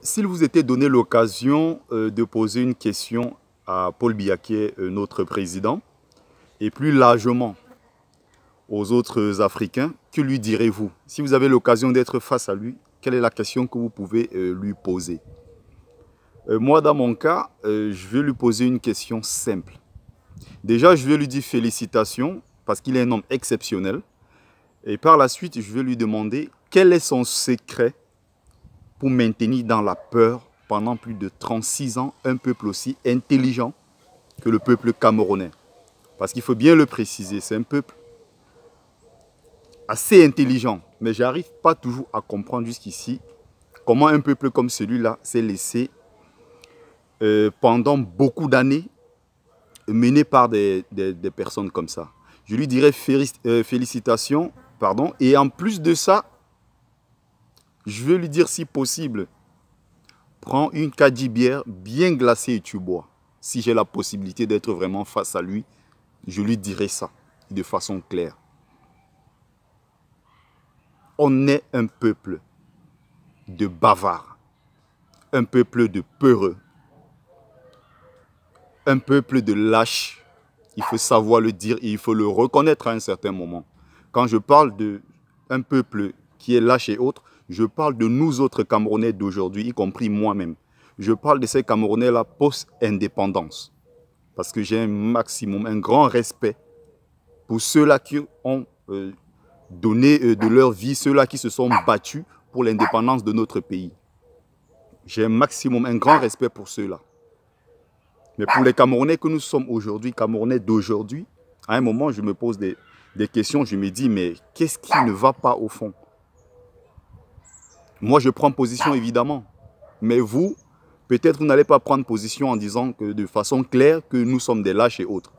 S'il vous était donné l'occasion de poser une question à Paul Biya, qui est notre président, et plus largement aux autres Africains, que lui direz-vous? Si vous avez l'occasion d'être face à lui, quelle est la question que vous pouvez lui poser? Moi, dans mon cas, je vais lui poser une question simple. Déjà, je vais lui dire félicitations parce qu'il est un homme exceptionnel. Et par la suite, je vais lui demander quel est son secret pour maintenir dans la peur pendant plus de 36 ans un peuple aussi intelligent que le peuple camerounais. Parce qu'il faut bien le préciser, c'est un peuple assez intelligent, mais je n'arrive pas toujours à comprendre jusqu'ici comment un peuple comme celui-là s'est laissé pendant beaucoup d'années mené par des personnes comme ça. Je lui dirais félicitations, pardon, et en plus de ça, je vais lui dire si possible, prends une cadibière bien glacée et tu bois. Si j'ai la possibilité d'être vraiment face à lui, je lui dirai ça de façon claire. On est un peuple de bavards, un peuple de peureux, un peuple de lâches. Il faut savoir le dire et il faut le reconnaître à un certain moment. Quand je parle d'un peuple qui est lâche et autre, je parle de nous autres Camerounais d'aujourd'hui, y compris moi-même. Je parle de ces Camerounais-là post-indépendance. Parce que j'ai un maximum, un grand respect pour ceux-là qui ont donné de leur vie, ceux-là qui se sont battus pour l'indépendance de notre pays. J'ai un maximum, un grand respect pour ceux-là. Mais pour les Camerounais que nous sommes aujourd'hui, Camerounais d'aujourd'hui, à un moment, je me pose des questions, je me dis, mais qu'est-ce qui ne va pas au fond? Moi, je prends position, évidemment. Mais vous, peut-être vous n'allez pas prendre position en disant que de façon claire que nous sommes des lâches et autres.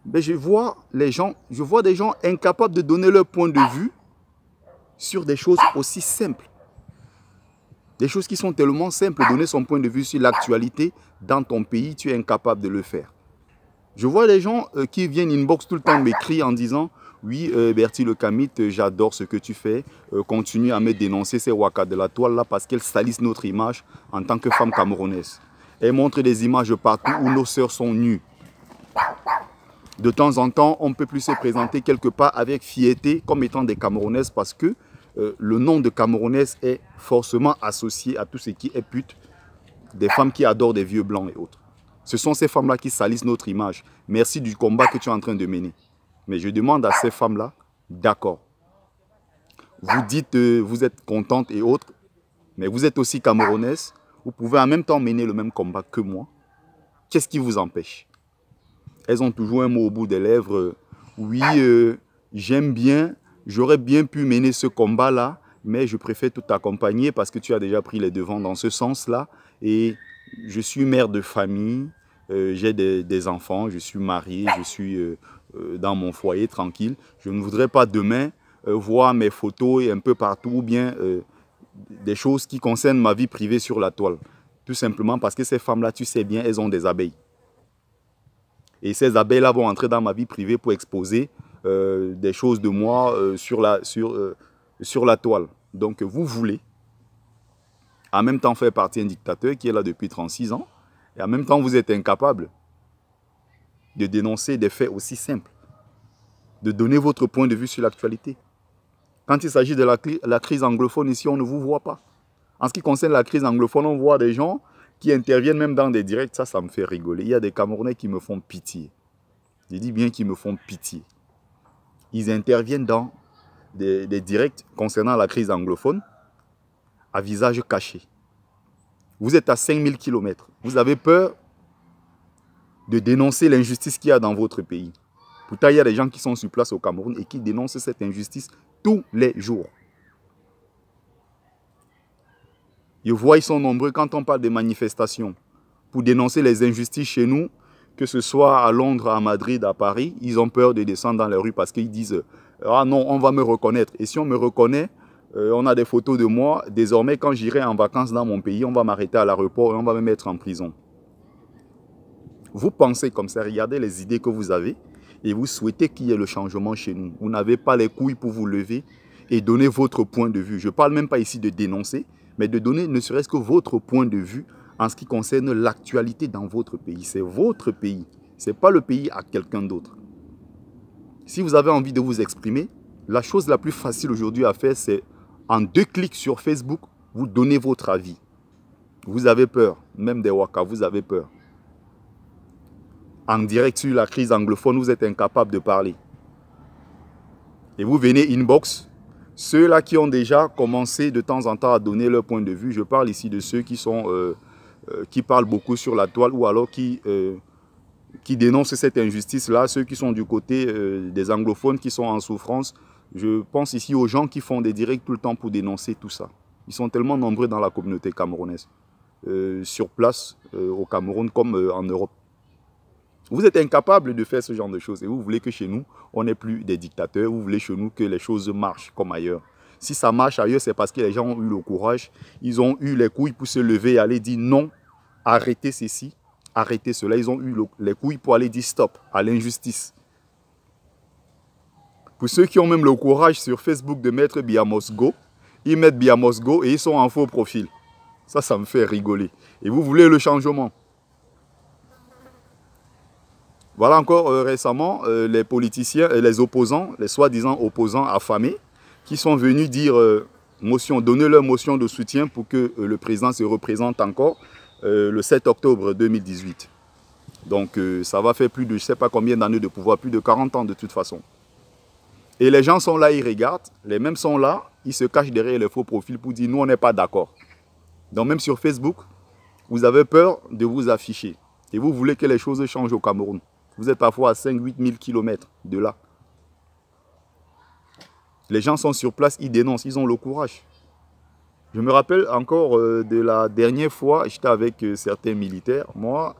Mais je vois des gens incapables de donner leur point de vue sur des choses aussi simples. Des choses qui sont tellement simples, donner son point de vue sur l'actualité dans ton pays, tu es incapable de le faire. Je vois des gens qui viennent inbox tout le temps m'écrire en disant « Oui, Bertie Le Kamit, j'adore ce que tu fais. Continue à me dénoncer ces wakas de la toile là parce qu'elles salissent notre image en tant que femme camerounaise. Elles montrent des images partout où nos sœurs sont nues. De temps en temps, on ne peut plus se présenter quelque part avec fierté comme étant des Camerounaises parce que le nom de Camerounaise est forcément associé à tout ce qui est pute, des femmes qui adorent des vieux blancs et autres. Ce sont ces femmes-là qui salissent notre image. Merci du combat que tu es en train de mener. Mais je demande à ces femmes-là, d'accord, vous dites vous êtes contente et autres, mais vous êtes aussi Camerounaise, vous pouvez en même temps mener le même combat que moi. Qu'est-ce qui vous empêche? Elles ont toujours un mot au bout des lèvres. Oui, j'aime bien, j'aurais bien pu mener ce combat-là, mais je préfère tout accompagner parce que tu as déjà pris les devants dans ce sens-là. Et je suis mère de famille, j'ai des enfants, je suis marié, je suis dans mon foyer tranquille. Je ne voudrais pas demain voir mes photos et un peu partout, ou bien des choses qui concernent ma vie privée sur la toile. Tout simplement parce que ces femmes-là, tu sais bien, elles ont des abeilles. Et ces abeilles-là vont entrer dans ma vie privée pour exposer des choses de moi sur la toile. Donc vous voulez en même temps faire partie d'un dictateur qui est là depuis 36 ans, et en même temps vous êtes incapable de dénoncer des faits aussi simples, de donner votre point de vue sur l'actualité. Quand il s'agit de la crise anglophone ici, on ne vous voit pas. En ce qui concerne la crise anglophone, on voit des gens qui interviennent même dans des directs, ça me fait rigoler. Il y a des Camerounais qui me font pitié. Je dis bien qu'ils me font pitié. Ils interviennent dans des directs concernant la crise anglophone à visage caché. Vous êtes à 5000 km. Vous avez peur de dénoncer l'injustice qu'il y a dans votre pays. Pourtant, il y a des gens qui sont sur place au Cameroun et qui dénoncent cette injustice tous les jours. Je vois, ils sont nombreux quand on parle des manifestations pour dénoncer les injustices chez nous, que ce soit à Londres, à Madrid, à Paris. Ils ont peur de descendre dans les rues parce qu'ils disent « Ah non, on va me reconnaître. » Et si on me reconnaît, on a des photos de moi. Désormais, quand j'irai en vacances dans mon pays, on va m'arrêter à l'aéroport et on va me mettre en prison. Vous pensez comme ça, regardez les idées que vous avez et vous souhaitez qu'il y ait le changement chez nous. Vous n'avez pas les couilles pour vous lever et donner votre point de vue. Je ne parle même pas ici de dénoncer, mais de donner ne serait-ce que votre point de vue en ce qui concerne l'actualité dans votre pays. C'est votre pays, ce n'est pas le pays à quelqu'un d'autre. Si vous avez envie de vous exprimer, la chose la plus facile aujourd'hui à faire, c'est en 2 clics sur Facebook, vous donnez votre avis. Vous avez peur, même des Waka, vous avez peur. En direct sur la crise anglophone, vous êtes incapable de parler. Et vous venez inbox. Ceux-là qui ont déjà commencé de temps en temps à donner leur point de vue, je parle ici de ceux qui parlent beaucoup sur la toile ou alors qui dénoncent cette injustice-là, ceux qui sont du côté des anglophones qui sont en souffrance. Je pense ici aux gens qui font des directs tout le temps pour dénoncer tout ça. Ils sont tellement nombreux dans la communauté camerounaise, sur place, au Cameroun comme en Europe. Vous êtes incapable de faire ce genre de choses et vous voulez que chez nous, on n'est plus des dictateurs, vous voulez chez nous que les choses marchent comme ailleurs. Si ça marche ailleurs, c'est parce que les gens ont eu le courage, ils ont eu les couilles pour se lever et aller dire non, arrêtez ceci, arrêtez cela. Ils ont eu les couilles pour aller dire stop à l'injustice. Pour ceux qui ont même le courage sur Facebook de mettre Biamosgo, ils mettent Biamosgo et ils sont en faux profil. Ça me fait rigoler. Et vous voulez le changement. Voilà encore récemment les politiciens, les opposants, les soi-disant opposants affamés, qui sont venus dire donner leur motion de soutien pour que le président se représente encore le 7 octobre 2018. Donc ça va faire plus de je ne sais pas combien d'années de pouvoir, plus de 40 ans de toute façon. Et les gens sont là, ils regardent, les mêmes sont là, ils se cachent derrière les faux profils pour dire nous on n'est pas d'accord. Donc même sur Facebook, vous avez peur de vous afficher et vous voulez que les choses changent au Cameroun. Vous êtes parfois à 5-8 000 km de là. Les gens sont sur place, ils dénoncent, ils ont le courage. Je me rappelle encore de la dernière fois, j'étais avec certains militaires. Moi,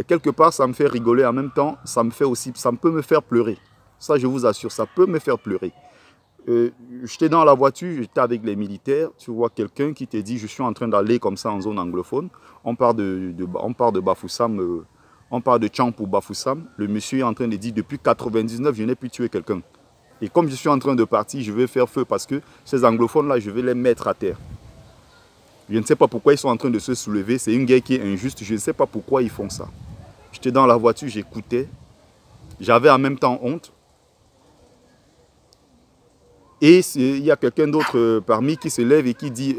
quelque part, ça me fait rigoler. En même temps, ça peut me faire pleurer. Ça, je vous assure, ça peut me faire pleurer. J'étais dans la voiture, j'étais avec les militaires. Tu vois quelqu'un qui te dit, je suis en train d'aller comme ça en zone anglophone. On part de Bafoussam. On parle de Tchang pour Bafoussam. Le monsieur est en train de dire depuis 1999, je n'ai plus tué quelqu'un. Et comme je suis en train de partir, je vais faire feu parce que ces anglophones-là, je vais les mettre à terre. Je ne sais pas pourquoi ils sont en train de se soulever. C'est une guerre qui est injuste. Je ne sais pas pourquoi ils font ça. J'étais dans la voiture, j'écoutais. J'avais en même temps honte. Et il y a quelqu'un d'autre parmi qui se lève et qui dit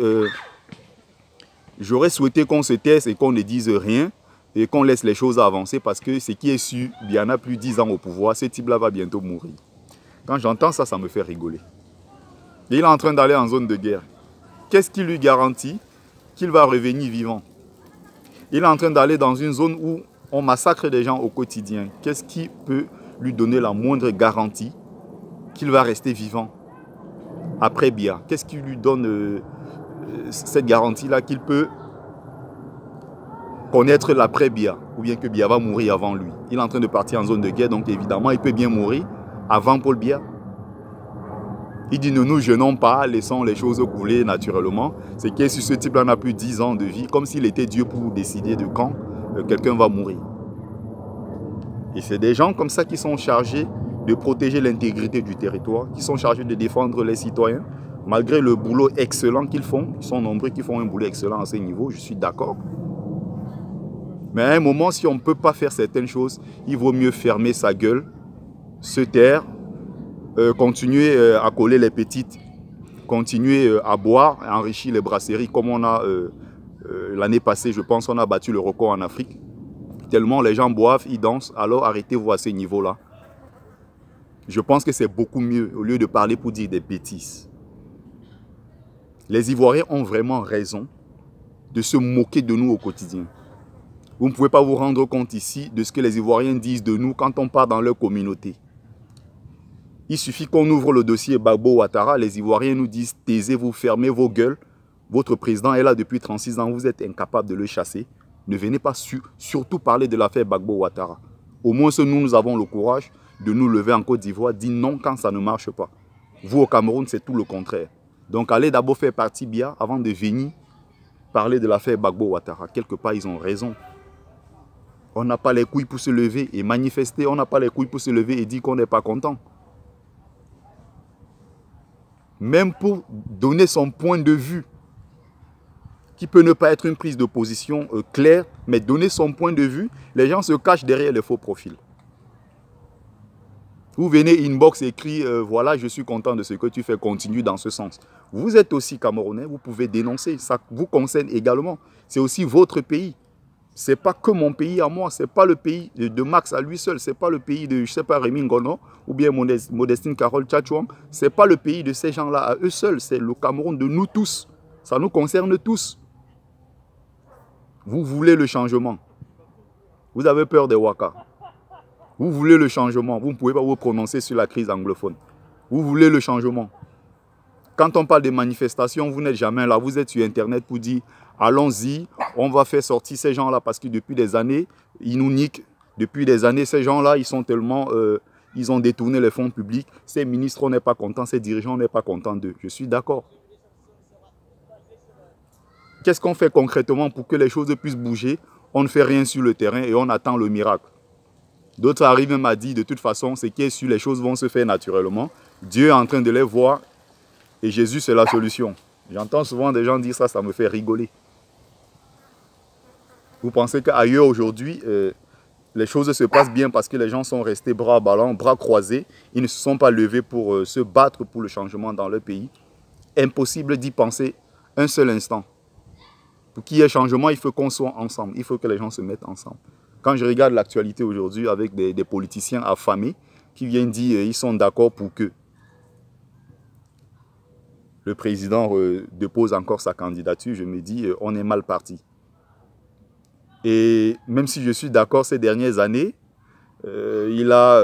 j'aurais souhaité qu'on se taise et qu'on ne dise rien. Et qu'on laisse les choses avancer parce que ce qui est sûr, il y en a plus 10 ans au pouvoir, ce type-là va bientôt mourir. Quand j'entends ça, ça me fait rigoler. Et il est en train d'aller en zone de guerre. Qu'est-ce qui lui garantit qu'il va revenir vivant? Il est en train d'aller dans une zone où on massacre des gens au quotidien. Qu'est-ce qui peut lui donner la moindre garantie qu'il va rester vivant après Bia? Qu'est-ce qui lui donne cette garantie-là qu'il peut connaître l'après-Bia, ou bien que Bia va mourir avant lui? Il est en train de partir en zone de guerre, donc évidemment, il peut bien mourir avant Paul Bia. Il dit, ne nous gênons pas, laissons les choses couler naturellement. C'est que si ce type-là n'a plus 10 ans de vie, comme s'il était Dieu pour décider de quand quelqu'un va mourir. Et c'est des gens comme ça qui sont chargés de protéger l'intégrité du territoire, qui sont chargés de défendre les citoyens, malgré le boulot excellent qu'ils font. Ils sont nombreux qui font un boulot excellent à ce niveau, je suis d'accord. Mais à un moment, si on ne peut pas faire certaines choses, il vaut mieux fermer sa gueule, se taire, continuer à coller les petites, continuer à boire, à enrichir les brasseries comme on a l'année passée, je pense, on a battu le record en Afrique. Tellement les gens boivent, ils dansent, alors arrêtez-vous à ce niveau-là. Je pense que c'est beaucoup mieux, au lieu de parler pour dire des bêtises. Les Ivoiriens ont vraiment raison de se moquer de nous au quotidien. Vous ne pouvez pas vous rendre compte ici de ce que les Ivoiriens disent de nous quand on part dans leur communauté. Il suffit qu'on ouvre le dossier Gbagbo Ouattara, les Ivoiriens nous disent « taisez-vous, fermez vos gueules, votre président est là depuis 36 ans, vous êtes incapable de le chasser. Ne venez pas surtout parler de l'affaire Gbagbo Ouattara. Au moins, nous avons le courage de nous lever en Côte d'Ivoire, dire non quand ça ne marche pas. Vous, au Cameroun, c'est tout le contraire. Donc, allez d'abord faire partie bien avant de venir parler de l'affaire Gbagbo Ouattara. Quelque part, ils ont raison. On n'a pas les couilles pour se lever et manifester. On n'a pas les couilles pour se lever et dire qu'on n'est pas content. même pour donner son point de vue, qui peut ne pas être une prise de position claire, mais donner son point de vue, les gens se cachent derrière les faux profils. Vous venez inbox écrit voilà, je suis content de ce que tu fais, continue dans ce sens. Vous êtes aussi Camerounais, vous pouvez dénoncer, ça vous concerne également. C'est aussi votre pays. Ce n'est pas que mon pays à moi, ce n'est pas le pays de Max à lui seul, ce n'est pas le pays de, je ne sais pas, Rémi Ngono ou bien Modestine Carole Tchatchouang, ce n'est pas le pays de ces gens-là à eux seuls, c'est le Cameroun de nous tous. Ça nous concerne tous. Vous voulez le changement. Vous avez peur des Waka. Vous voulez le changement. Vous ne pouvez pas vous prononcer sur la crise anglophone. Vous voulez le changement. Quand on parle des manifestations, vous n'êtes jamais là. Vous êtes sur Internet pour dire allons-y, on va faire sortir ces gens-là parce que depuis des années, ils nous niquent. Depuis des années, ces gens-là, ils sont tellement... ils ont détourné les fonds publics. Ces ministres, on n'est pas contents. Ces dirigeants, on n'est pas contents d'eux. Je suis d'accord. Qu'est-ce qu'on fait concrètement pour que les choses puissent bouger? On ne fait rien sur le terrain et on attend le miracle. D'autres arrivent même à dire, de toute façon, ce qui est sûr, les choses vont se faire naturellement. Dieu est en train de les voir et Jésus, c'est la solution. J'entends souvent des gens dire ça, ça me fait rigoler. Vous pensez qu'ailleurs aujourd'hui, les choses se passent bien parce que les gens sont restés bras ballants, bras croisés. Ils ne se sont pas levés pour se battre pour le changement dans leur pays. Impossible d'y penser un seul instant. Pour qu'il y ait changement, il faut qu'on soit ensemble. Il faut que les gens se mettent ensemble. Quand je regarde l'actualité aujourd'hui avec des politiciens affamés qui viennent dire qu'ils sont d'accord pour que le président dépose encore sa candidature, je me dis on est mal parti. Et même si je suis d'accord ces dernières années, il a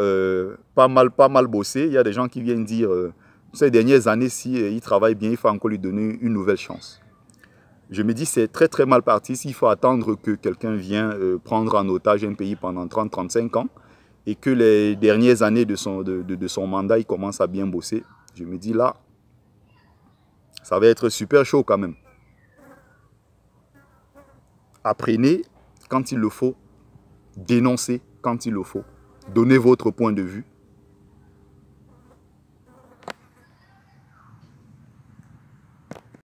pas mal bossé. Il y a des gens qui viennent dire ces dernières années, si il travaille bien, il faut encore lui donner une nouvelle chance. Je me dis c'est très très mal parti s'il faut attendre que quelqu'un vienne prendre en otage un pays pendant 30-35 ans et que les dernières années de son mandat, il commence à bien bosser. Je me dis là, ça va être super chaud quand même. Apprenez quand il le faut, dénoncez quand il le faut, donnez votre point de vue.